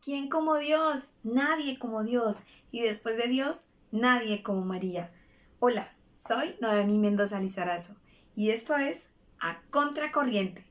¿Quién como Dios? Nadie como Dios. Y después de Dios, nadie como María. Hola, soy Noemí Mendoza Lizarazo y esto es A Contracorriente.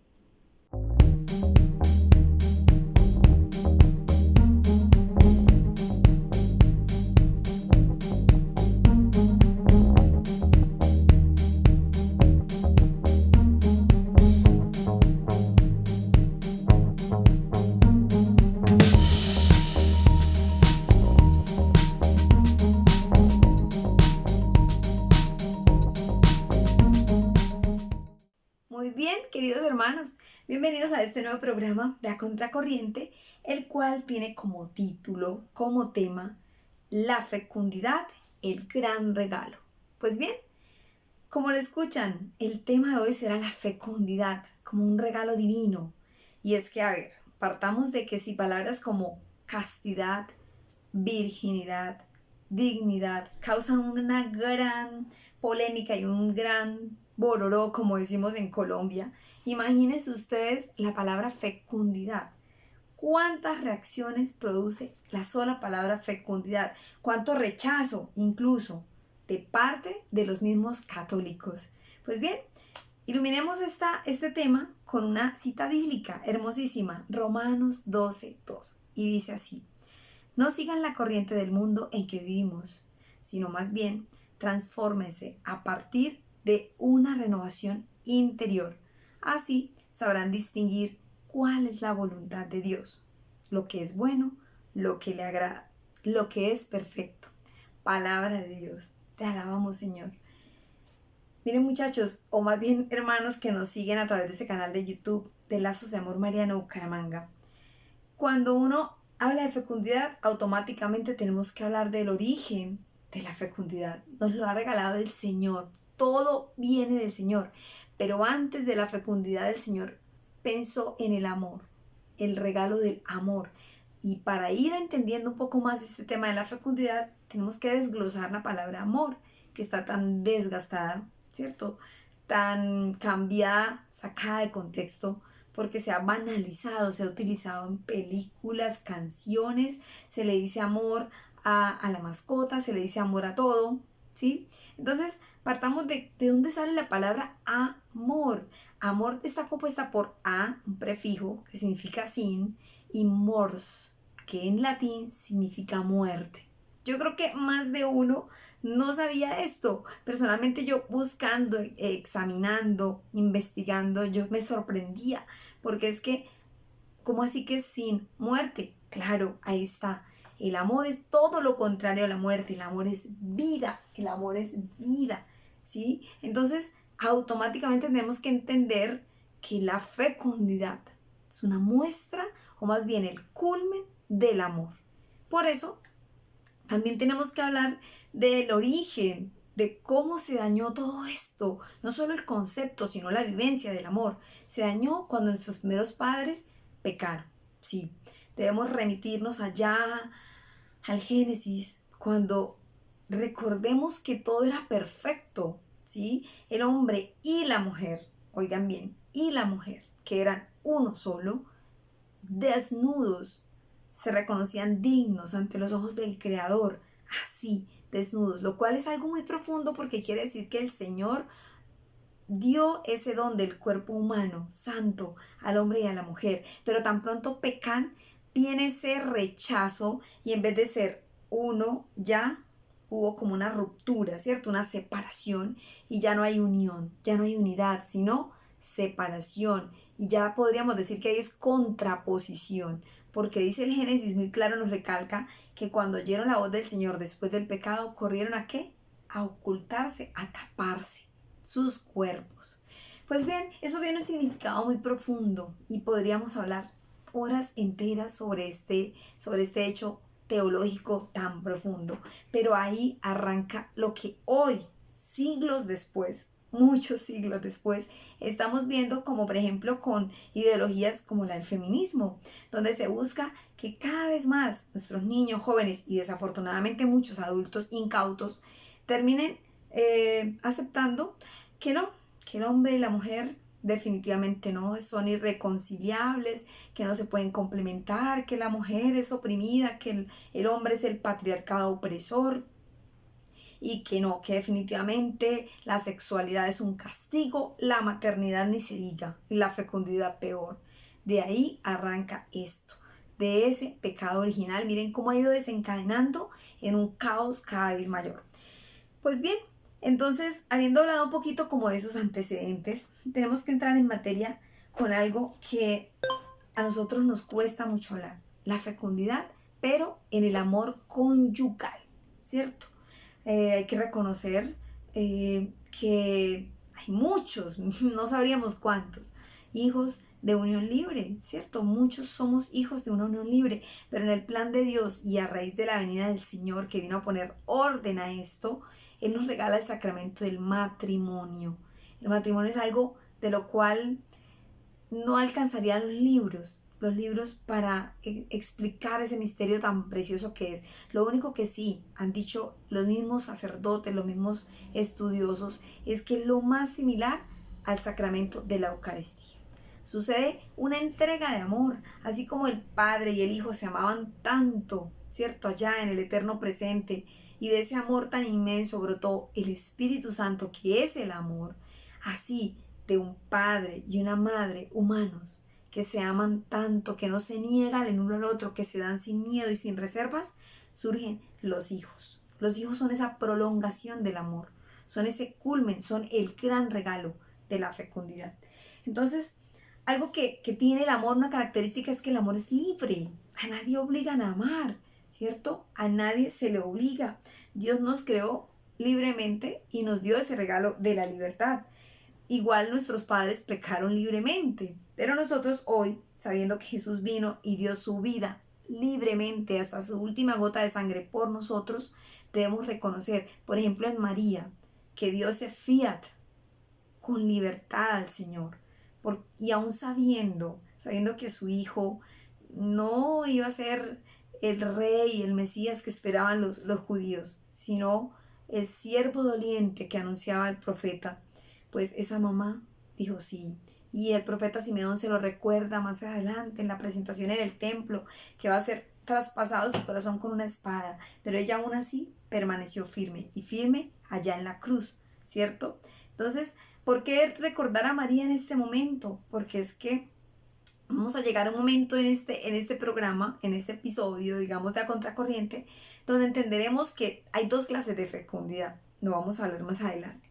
Muy bien, queridos hermanos, bienvenidos a este nuevo programa de A Contracorriente, el cual tiene como título, como tema, la fecundidad, el gran regalo. Pues bien, como lo escuchan, el tema de hoy será la fecundidad como un regalo divino. Y es que, a ver, partamos de que si palabras como castidad, virginidad, dignidad causan una gran polémica y un gran bororó, como decimos en Colombia, imagínense ustedes la palabra fecundidad. ¿Cuántas reacciones produce la sola palabra fecundidad? ¿Cuánto rechazo incluso de parte de los mismos católicos? Pues bien, iluminemos este tema con una cita bíblica hermosísima, Romanos 12:2, y dice así: no sigan la corriente del mundo en que vivimos, sino más bien transfórmese a partir de una renovación interior. Así sabrán distinguir cuál es la voluntad de Dios, lo que es bueno, lo que le agrada, lo que es perfecto. Palabra de Dios. Te alabamos, Señor. Miren, muchachos, o más bien hermanos que nos siguen a través de ese canal de YouTube de Lazos de Amor Mariano Bucaramanga. Cuando uno habla de fecundidad, automáticamente tenemos que hablar del origen de la fecundidad. Nos lo ha regalado el Señor. Todo viene del Señor. Pero antes de la fecundidad del Señor, pensó en el amor, el regalo del amor. Y para ir entendiendo un poco más este tema de la fecundidad, tenemos que desglosar la palabra amor, que está tan desgastada, ¿cierto? Tan cambiada, sacada de contexto, porque se ha banalizado, se ha utilizado en películas, canciones, se le dice amor a la mascota, se le dice amor a todo, ¿sí? Entonces, partamos de dónde sale la palabra amor. Amor está compuesta por a, un prefijo que significa sin, y mors, que en latín significa muerte. Yo creo que más de uno no sabía esto. Personalmente yo buscando, examinando, investigando, yo me sorprendía, porque es que, ¿cómo así que sin muerte? Claro, ahí está. El amor es todo lo contrario a la muerte. El amor es vida. El amor es vida. ¿Sí? Entonces, automáticamente tenemos que entender que la fecundidad es una muestra, o más bien el culmen del amor. Por eso, también tenemos que hablar del origen, de cómo se dañó todo esto. No solo el concepto, sino la vivencia del amor. Se dañó cuando nuestros primeros padres pecaron. Sí, debemos remitirnos allá al Génesis, cuando recordemos que todo era perfecto. ¿Sí? El hombre y la mujer, oigan bien, y la mujer, que eran uno solo, desnudos, se reconocían dignos ante los ojos del Creador, así, desnudos, lo cual es algo muy profundo porque quiere decir que el Señor dio ese don del cuerpo humano, santo, al hombre y a la mujer, pero tan pronto pecan, viene ese rechazo y en vez de ser uno, ya hubo como una ruptura, ¿cierto? Una separación y ya no hay unión, ya no hay unidad, sino separación. Y ya podríamos decir que ahí es contraposición, porque dice el Génesis muy claro, nos recalca que cuando oyeron la voz del Señor después del pecado, corrieron a ¿qué? A ocultarse, a taparse sus cuerpos. Pues bien, eso tiene un significado muy profundo y podríamos hablar horas enteras sobre este hecho teológico tan profundo. Pero ahí arranca lo que hoy, siglos después, muchos siglos después, estamos viendo, como por ejemplo con ideologías como la del feminismo, donde se busca que cada vez más nuestros niños, jóvenes y desafortunadamente muchos adultos incautos terminen aceptando que no, que el hombre y la mujer definitivamente no, son irreconciliables, que no se pueden complementar, que la mujer es oprimida, que el hombre es el patriarcado opresor y que no, que definitivamente la sexualidad es un castigo, la maternidad ni se diga, y la fecundidad peor. De ahí arranca esto, de ese pecado original. Miren cómo ha ido desencadenando en un caos cada vez mayor. Pues bien, entonces, habiendo hablado un poquito como de esos antecedentes, tenemos que entrar en materia con algo que a nosotros nos cuesta mucho hablar, la fecundidad, pero en el amor conyugal, ¿cierto? Hay que reconocer que hay muchos, no sabríamos cuántos, hijos de unión libre, ¿cierto? Muchos somos hijos de una unión libre, pero en el plan de Dios y a raíz de la venida del Señor que vino a poner orden a esto, Él nos regala el sacramento del matrimonio. El matrimonio es algo de lo cual no alcanzarían los libros para explicar ese misterio tan precioso que es. Lo único que sí han dicho los mismos sacerdotes, los mismos estudiosos, es que lo más similar al sacramento de la Eucaristía. Sucede una entrega de amor, así como el Padre y el Hijo se amaban tanto, ¿cierto? Allá en el eterno presente, y de ese amor tan inmenso brotó el Espíritu Santo, que es el amor. Así, de un padre y una madre humanos que se aman tanto, que no se niegan el uno al otro, que se dan sin miedo y sin reservas, surgen los hijos. Los hijos son esa prolongación del amor, son ese culmen, son el gran regalo de la fecundidad. Entonces, algo que tiene el amor, una característica es que el amor es libre. A nadie obligan a amar, ¿cierto? A nadie se le obliga. Dios nos creó libremente y nos dio ese regalo de la libertad. Igual nuestros padres pecaron libremente, pero nosotros hoy, sabiendo que Jesús vino y dio su vida libremente hasta su última gota de sangre por nosotros, debemos reconocer, por ejemplo en María, que dio ese fiat con libertad al Señor, y aún sabiendo que su hijo no iba a ser el rey, el Mesías que esperaban los judíos, sino el siervo doliente que anunciaba el profeta, pues esa mamá dijo sí. Y el profeta Simeón se lo recuerda más adelante en la presentación en el templo, que va a ser traspasado su corazón con una espada, pero ella aún así permaneció firme, y firme allá en la cruz, ¿cierto? Entonces, ¿por qué recordar a María en este momento? Porque es que vamos a llegar a un momento en este programa, en este episodio, digamos, de A Contracorriente, donde entenderemos que hay dos clases de fecundidad. Lo vamos a hablar más adelante.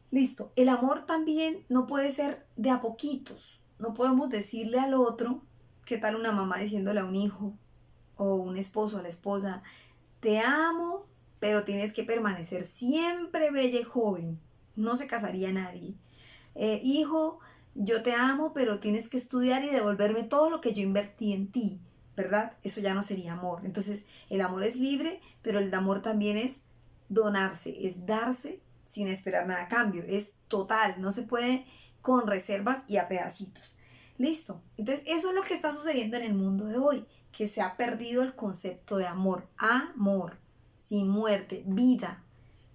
Listo, el amor también no puede ser de a poquitos. No podemos decirle al otro, ¿qué tal una mamá diciéndole a un hijo o un esposo a la esposa, te amo, pero tienes que permanecer siempre bella y joven? No se casaría nadie. Hijo, yo te amo, pero tienes que estudiar y devolverme todo lo que yo invertí en ti, ¿verdad? Eso ya no sería amor. Entonces, el amor es libre, pero el amor también es donarse, es darse sin esperar nada a cambio, es total, no se puede con reservas y a pedacitos. Listo. Entonces, eso es lo que está sucediendo en el mundo de hoy, que se ha perdido el concepto de amor, sin muerte, vida,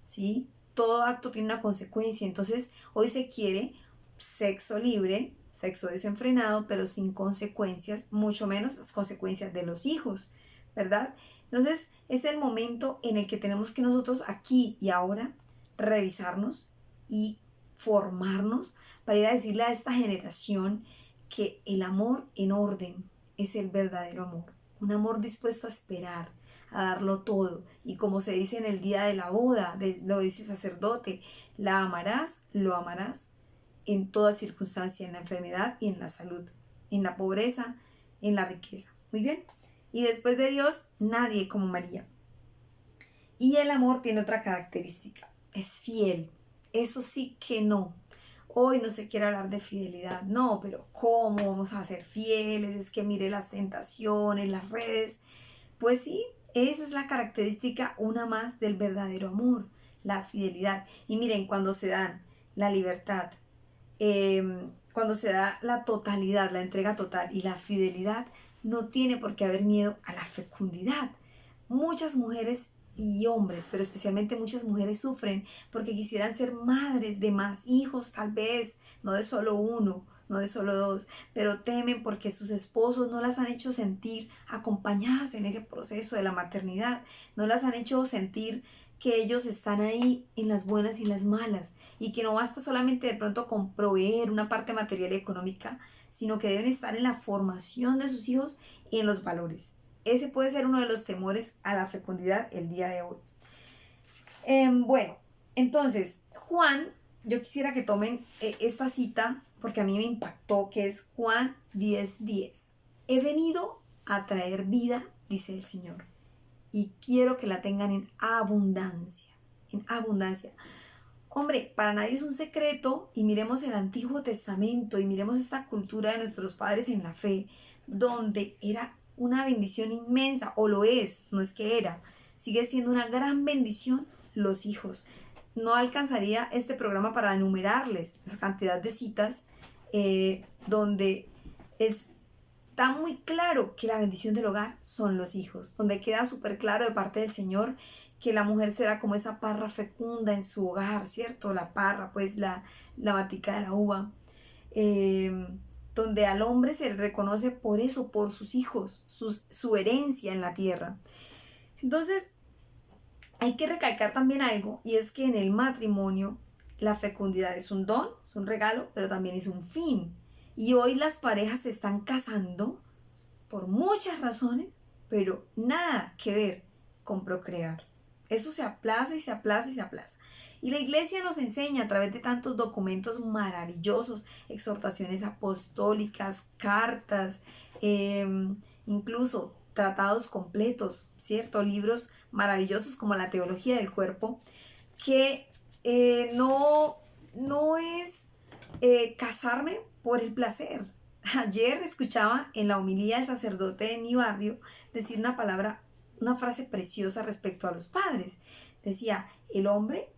¿sí? Todo acto tiene una consecuencia. Entonces, hoy se quiere sexo libre, sexo desenfrenado, pero sin consecuencias, mucho menos las consecuencias de los hijos, ¿verdad? Entonces, es el momento en el que tenemos que nosotros aquí y ahora revisarnos y formarnos para ir a decirle a esta generación que el amor en orden es el verdadero amor. Un amor dispuesto a esperar, a darlo todo. Y como se dice en el día de la boda, lo dice el sacerdote, la amarás, lo amarás en toda circunstancia, en la enfermedad y en la salud, en la pobreza, en la riqueza. Muy bien. Y después de Dios, nadie como María. Y el amor tiene otra característica, es fiel. Eso sí que no. Hoy no se quiere hablar de fidelidad, no, pero ¿cómo vamos a ser fieles? Es que mire las tentaciones, las redes. Pues sí, esa es la característica una más del verdadero amor, la fidelidad. Y miren, cuando se dan la libertad, cuando se da la totalidad, la entrega total y la fidelidad, no tiene por qué haber miedo a la fecundidad. Muchas mujeres y hombres, pero especialmente muchas mujeres sufren porque quisieran ser madres de más hijos, tal vez, no de solo uno, no de solo dos, pero temen porque sus esposos no las han hecho sentir acompañadas en ese proceso de la maternidad, no las han hecho sentir que ellos están ahí en las buenas y las malas, y que no basta solamente de pronto con proveer una parte material y económica, sino que deben estar en la formación de sus hijos y en los valores. Ese puede ser uno de los temores a la fecundidad el día de hoy. Bueno, entonces, Juan, yo quisiera que tomen esta cita porque a mí me impactó, que es Juan 10:10. He venido a traer vida, dice el Señor, y quiero que la tengan en abundancia, en abundancia. Hombre, para nadie es un secreto, y miremos el Antiguo Testamento y miremos esta cultura de nuestros padres en la fe, donde era una bendición inmensa, o lo es, no es que era, sigue siendo una gran bendición los hijos. No alcanzaría este programa para enumerarles la cantidad de citas donde está muy claro que la bendición del hogar son los hijos, donde queda súper claro de parte del Señor que la mujer será como esa parra fecunda en su hogar, ¿cierto? La parra, pues la matica de la uva, donde al hombre se le reconoce por eso, por sus hijos, su herencia en la tierra. Entonces, hay que recalcar también algo, y es que en el matrimonio la fecundidad es un don, es un regalo, pero también es un fin. Y hoy las parejas se están casando por muchas razones, pero nada que ver con procrear. Eso se aplaza y se aplaza y se aplaza. Y la iglesia nos enseña a través de tantos documentos maravillosos, exhortaciones apostólicas, cartas, incluso tratados completos, ¿cierto? Libros maravillosos como la teología del cuerpo, que no es casarme por el placer. Ayer escuchaba en la homilía del sacerdote de mi barrio decir una frase preciosa respecto a los padres. Decía, el hombre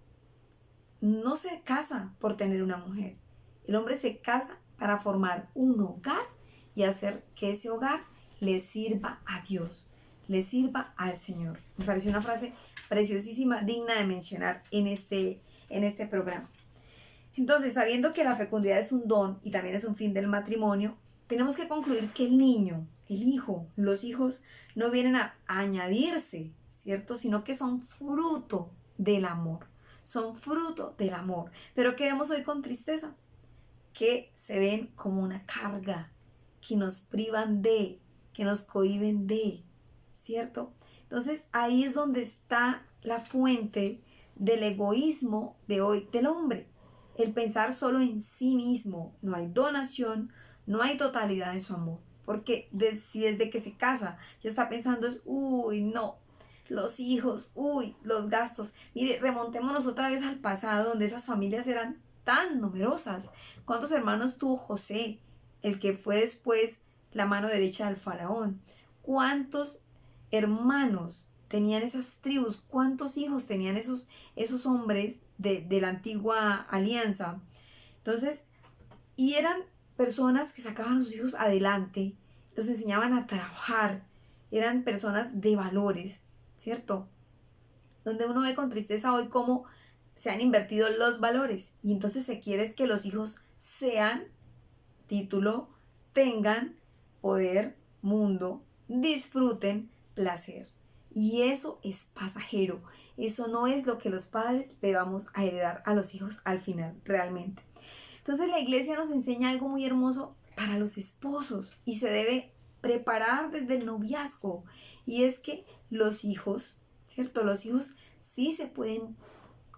no se casa por tener una mujer. El hombre se casa para formar un hogar y hacer que ese hogar le sirva a Dios, le sirva al Señor. Me pareció una frase preciosísima, digna de mencionar en este programa. Entonces, sabiendo que la fecundidad es un don y también es un fin del matrimonio, tenemos que concluir que el niño, el hijo, los hijos no vienen a añadirse, ¿cierto? Sino que son fruto del amor. Son fruto del amor. Pero ¿qué vemos hoy con tristeza? Que se ven como una carga, que nos privan de, que nos cohíben de, ¿cierto? Entonces ahí es donde está la fuente del egoísmo de hoy del hombre. El pensar solo en sí mismo. No hay donación, no hay totalidad en su amor. Porque si desde que se casa ya está pensando es, uy, no, los hijos, uy, los gastos. Mire, remontémonos otra vez al pasado donde esas familias eran tan numerosas. ¿Cuántos hermanos tuvo José, el que fue después la mano derecha del faraón? ¿Cuántos hermanos tenían esas tribus? ¿Cuántos hijos tenían esos hombres de la antigua alianza? Entonces, y eran personas que sacaban a sus hijos adelante, los enseñaban a trabajar, eran personas de valores, ¿cierto? Donde uno ve con tristeza hoy cómo se han invertido los valores y entonces se quiere que los hijos sean, título, tengan poder, mundo, disfruten, placer. Y eso es pasajero, eso no es lo que los padres le vamos a heredar a los hijos al final, realmente. Entonces la iglesia nos enseña algo muy hermoso para los esposos y se debe preparar desde el noviazgo. Y es que los hijos, ¿cierto? Los hijos sí se pueden,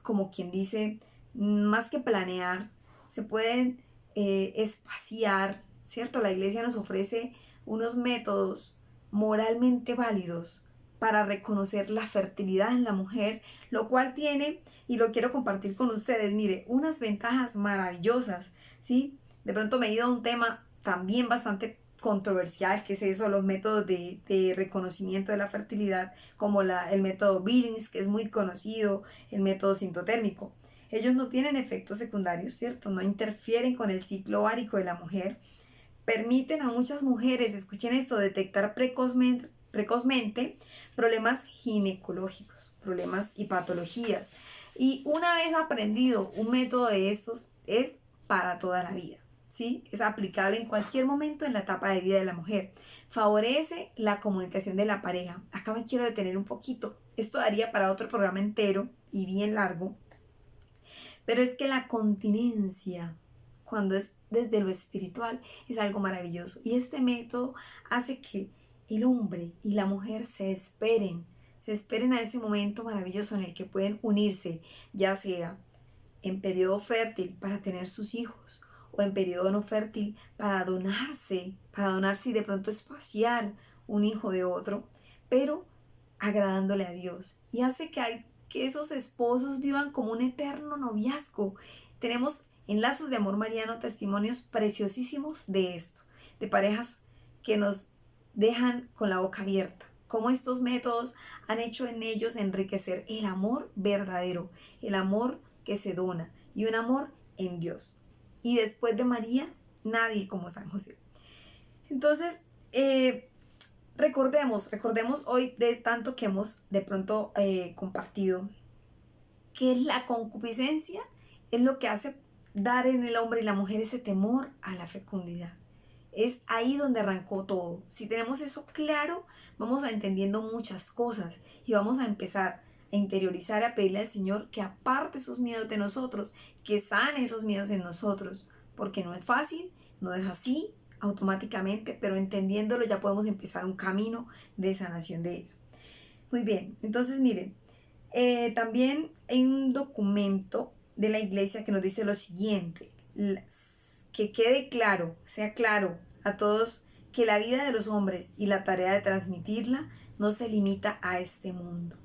como quien dice, más que planear, se pueden espaciar, ¿cierto? La iglesia nos ofrece unos métodos moralmente válidos para reconocer la fertilidad en la mujer, lo cual tiene, y lo quiero compartir con ustedes, mire, unas ventajas maravillosas, ¿sí? De pronto me he ido a un tema también bastante controversial, que es eso, los métodos de reconocimiento de la fertilidad, como el método Billings, que es muy conocido, el método sintotérmico. Ellos no tienen efectos secundarios, ¿cierto? No interfieren con el ciclo ovárico de la mujer, permiten a muchas mujeres, escuchen esto, detectar precozmente precozmente, problemas ginecológicos, problemas y patologías. Y una vez aprendido un método de estos, es para toda la vida, ¿sí? Es aplicable en cualquier momento en la etapa de vida de la mujer. Favorece la comunicación de la pareja. Acá me quiero detener un poquito. Esto daría para otro programa entero y bien largo. Pero es que la continencia, cuando es desde lo espiritual, es algo maravilloso. Y este método hace que el hombre y la mujer se esperen a ese momento maravilloso en el que pueden unirse, ya sea en periodo fértil para tener sus hijos o en periodo no fértil para donarse y de pronto espaciar un hijo de otro, pero agradándole a Dios. Y hace que esos esposos vivan como un eterno noviazgo. Tenemos en Lazos de Amor Mariano testimonios preciosísimos de esto, de parejas que nos dejan con la boca abierta, cómo estos métodos han hecho en ellos enriquecer el amor verdadero, el amor que se dona y un amor en Dios. Y después de María, nadie como San José. Entonces, recordemos hoy de tanto que hemos de pronto compartido, que la concupiscencia es lo que hace dar en el hombre y la mujer ese temor a la fecundidad. Es ahí donde arrancó todo. Si tenemos eso claro, vamos a entendiendo muchas cosas y vamos a empezar a interiorizar, a pedirle al Señor que aparte esos miedos de nosotros, que sane esos miedos en nosotros, porque no es fácil, no es así automáticamente, pero entendiéndolo ya podemos empezar un camino de sanación de eso. Muy bien, entonces miren, también hay un documento de la iglesia que nos dice lo siguiente: que quede claro, sea claro a todos que la vida de los hombres y la tarea de transmitirla no se limita a este mundo,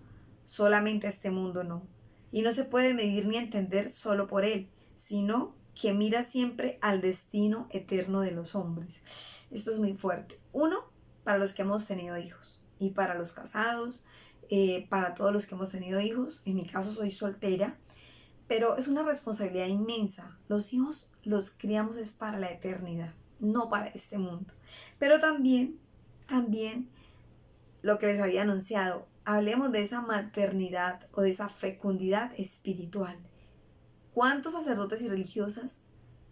solamente a este mundo no, y no se puede medir ni entender solo por él, sino que mira siempre al destino eterno de los hombres. Esto es muy fuerte. Uno, para los que hemos tenido hijos y para los casados, para todos los que hemos tenido hijos. En mi caso soy soltera, pero es una responsabilidad inmensa. Los hijos los criamos es para la eternidad, no para este mundo. Pero también lo que les había anunciado, hablemos de esa maternidad o de esa fecundidad espiritual. ¿Cuántos sacerdotes y religiosas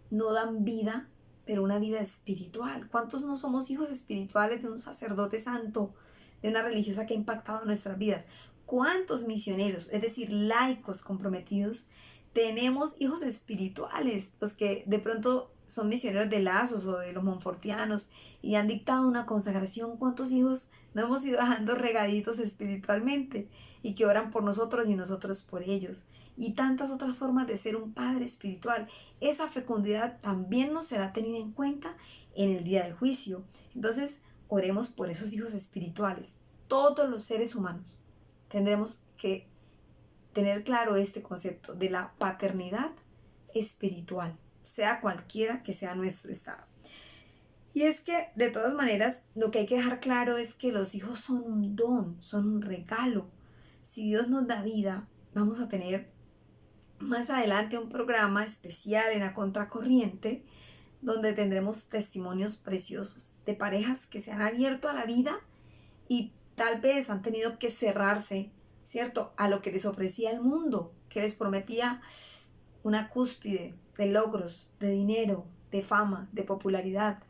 no dan vida, pero una vida espiritual? ¿Cuántos no somos hijos espirituales de un sacerdote santo, de una religiosa que ha impactado nuestras vidas? ¿Cuántos misioneros, es decir, laicos comprometidos, tenemos hijos espirituales? Los que de pronto son misioneros de Lazos o de los monfortianos y han dictado una consagración. ¿Cuántos hijos no hemos ido dejando regaditos espiritualmente y que oran por nosotros y nosotros por ellos? Y tantas otras formas de ser un padre espiritual. Esa fecundidad también nos será tenida en cuenta en el día del juicio. Entonces, oremos por esos hijos espirituales. Todos los seres humanos tendremos que tener claro este concepto de la paternidad espiritual, sea cualquiera que sea nuestro estado. Y es que, de todas maneras, lo que hay que dejar claro es que los hijos son un don, son un regalo. Si Dios nos da vida, vamos a tener más adelante un programa especial en la Contracorriente, donde tendremos testimonios preciosos de parejas que se han abierto a la vida y tal vez han tenido que cerrarse, ¿cierto?, a lo que les ofrecía el mundo, que les prometía una cúspide de logros, de dinero, de fama, de popularidad,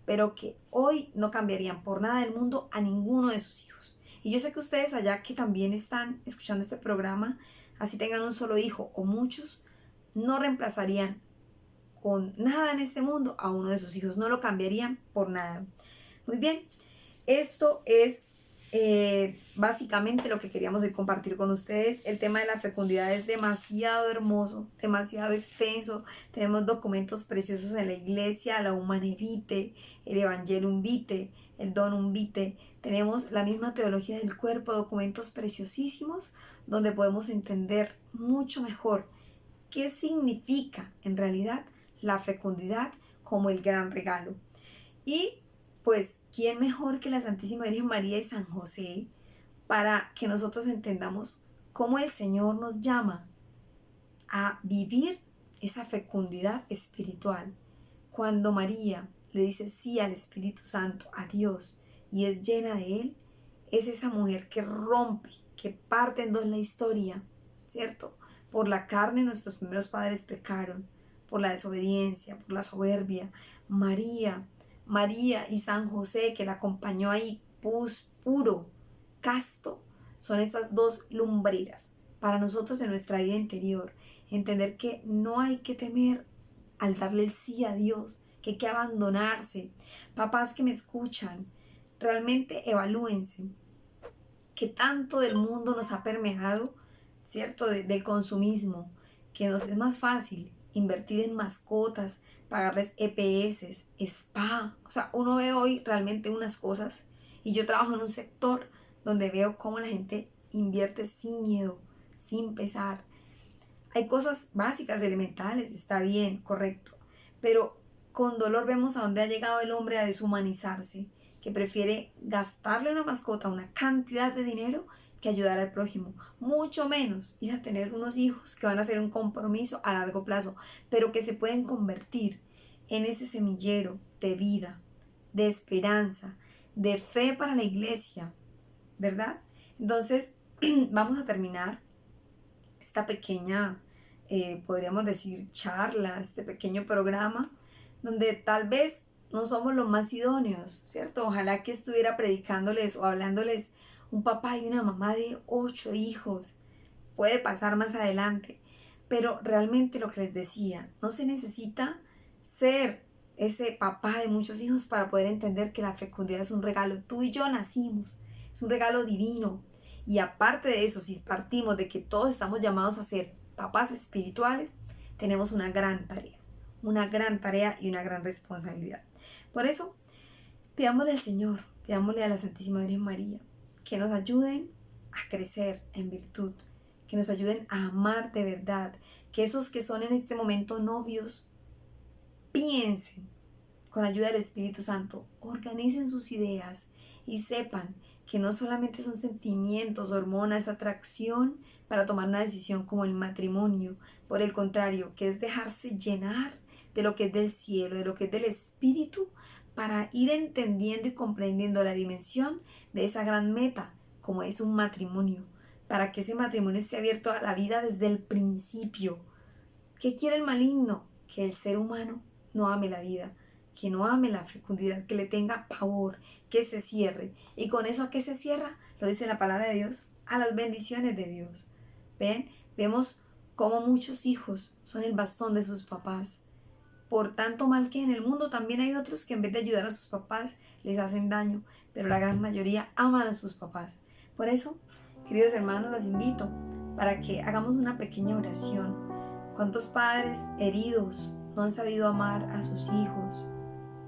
pero que hoy no cambiarían por nada del mundo a ninguno de sus hijos. Y yo sé que ustedes allá que también están escuchando este programa, así tengan un solo hijo o muchos, no reemplazarían con nada en este mundo a uno de sus hijos, no lo cambiarían por nada. Muy bien, esto es básicamente lo que queríamos hoy compartir con ustedes. El tema de la fecundidad es demasiado hermoso, demasiado extenso. Tenemos documentos preciosos en la iglesia, la Humanae Vitae, el Evangelium Vitae, el Donum Vitae. Tenemos la misma teología del cuerpo, documentos preciosísimos donde podemos entender mucho mejor qué significa en realidad la fecundidad como el gran regalo. Y pues, ¿quién mejor que la Santísima Virgen María y San José para que nosotros entendamos cómo el Señor nos llama a vivir esa fecundidad espiritual? Cuando María le dice sí al Espíritu Santo, a Dios, y es llena de Él, es esa mujer que rompe, que parte en dos la historia, ¿cierto? Por la carne nuestros primeros padres pecaron, por la desobediencia, por la soberbia. María y San José, que la acompañó ahí, puro, casto, son esas dos lumbreras para nosotros en nuestra vida interior. Entender que no hay que temer al darle el sí a Dios, que hay que abandonarse. Papás que me escuchan, realmente evalúense que tanto del mundo nos ha permeado, ¿cierto? Del consumismo, que nos es más fácil invertir en mascotas, pagarles EPS, spa. O sea, uno ve hoy realmente unas cosas, y yo trabajo en un sector donde veo cómo la gente invierte sin miedo, sin pesar. Hay cosas básicas, elementales, está bien, correcto, pero con dolor vemos a dónde ha llegado el hombre a deshumanizarse, que prefiere gastarle a una mascota una cantidad de dinero que ayudar al prójimo, mucho menos ir a tener unos hijos que van a ser un compromiso a largo plazo, pero que se pueden convertir en ese semillero de vida, de esperanza, de fe para la iglesia, ¿verdad? Entonces, vamos a terminar esta pequeña, podríamos decir, charla, este pequeño programa, donde tal vez no somos los más idóneos, ¿cierto? Ojalá que estuviera predicándoles o hablándoles un papá y una mamá de 8 hijos. Puede pasar más adelante, pero realmente lo que les decía, no se necesita ser ese papá de muchos hijos para poder entender que la fecundidad es un regalo. Tú y yo nacimos, es un regalo divino. Y aparte de eso, si partimos de que todos estamos llamados a ser papás espirituales, tenemos una gran tarea y una gran responsabilidad. Por eso, pidámosle al Señor, pidámosle a la Santísima Virgen María, que nos ayuden a crecer en virtud, que nos ayuden a amar de verdad, que esos que son en este momento novios, piensen con ayuda del Espíritu Santo, organicen sus ideas y sepan que no solamente son sentimientos, hormonas, atracción para tomar una decisión como el matrimonio, por el contrario, que es dejarse llenar de lo que es del cielo, de lo que es del Espíritu, para ir entendiendo y comprendiendo la dimensión de esa gran meta, como es un matrimonio, para que ese matrimonio esté abierto a la vida desde el principio. ¿Qué quiere el maligno? Que el ser humano no ame la vida, que no ame la fecundidad, que le tenga pavor, que se cierre. ¿Y con eso a qué se cierra? Lo dice la palabra de Dios, a las bendiciones de Dios. ¿Ven? Vemos cómo muchos hijos son el bastón de sus papás. Por tanto mal que en el mundo también hay otros que en vez de ayudar a sus papás les hacen daño, pero la gran mayoría aman a sus papás. Por eso, queridos hermanos, los invito para que hagamos una pequeña oración. ¿Cuántos padres heridos no han sabido amar a sus hijos,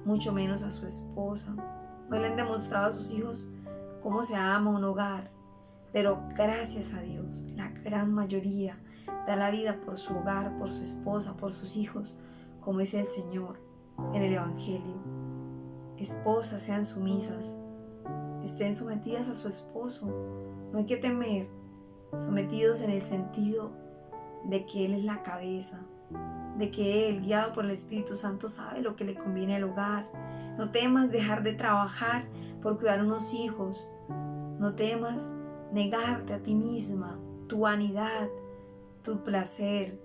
mucho menos a su esposa? No le han demostrado a sus hijos cómo se ama un hogar, pero gracias a Dios, la gran mayoría da la vida por su hogar, por su esposa, por sus hijos, como dice el Señor en el Evangelio. Esposas, sean sumisas, estén sometidas a su esposo, no hay que temer, sometidos en el sentido de que Él es la cabeza, de que Él, guiado por el Espíritu Santo, sabe lo que le conviene al hogar. No temas dejar de trabajar por cuidar unos hijos, no temas negarte a ti misma, tu vanidad, tu placer,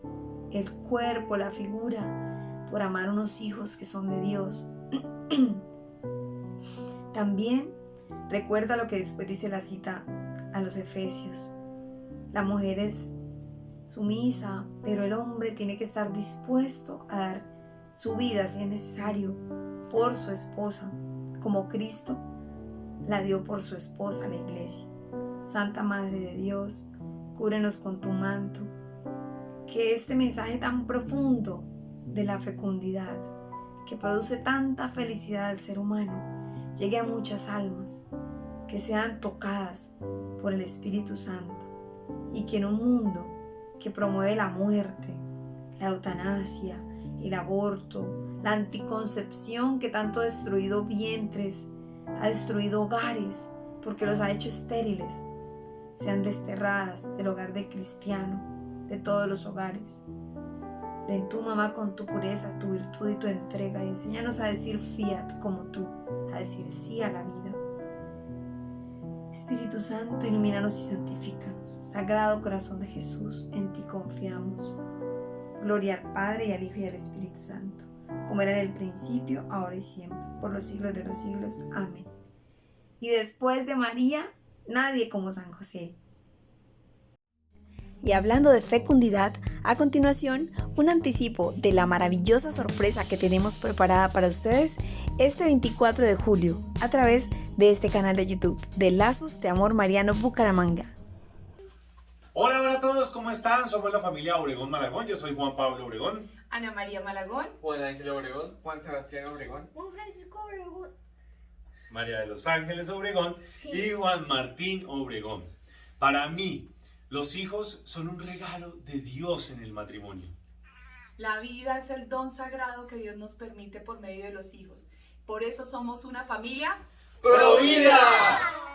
el cuerpo, la figura, por amar unos hijos que son de Dios. También recuerda lo que después dice la cita a los Efesios. La mujer es sumisa, pero el hombre tiene que estar dispuesto a dar su vida, si es necesario, por su esposa, como Cristo la dio por su esposa, la iglesia. Santa Madre de Dios, cúbrenos con tu manto. Que este mensaje tan profundo de la fecundidad, que produce tanta felicidad al ser humano, llegue a muchas almas, que sean tocadas por el Espíritu Santo, y que en un mundo que promueve la muerte, la eutanasia, el aborto, la anticoncepción, que tanto ha destruido vientres, ha destruido hogares, porque los ha hecho estériles, sean desterradas del hogar del cristiano, de todos los hogares. Ven tú, mamá, con tu pureza, tu virtud y tu entrega, y enséñanos a decir fiat como tú, a decir sí a la vida. Espíritu Santo, ilumínanos y santifícanos. Sagrado corazón de Jesús, en ti confiamos. Gloria al Padre, y al Hijo, y al Espíritu Santo, como era en el principio, ahora y siempre, por los siglos de los siglos. Amén. Y después de María, nadie como San José. Y hablando de fecundidad, a continuación, un anticipo de la maravillosa sorpresa que tenemos preparada para ustedes este 24 de julio a través de este canal de YouTube de Lazos de Amor Mariano Bucaramanga. Hola, hola a todos, ¿cómo están? Somos la familia Obregón Malagón, yo soy Juan Pablo Obregón. Ana María Malagón, Juan Ángel Obregón, Juan Sebastián Obregón, Juan Francisco Obregón, María de los Ángeles Obregón y Juan Martín Obregón. Para mí, los hijos son un regalo de Dios en el matrimonio. la vida es el don sagrado que Dios nos permite por medio de los hijos. Por eso somos una familia ¡Provida!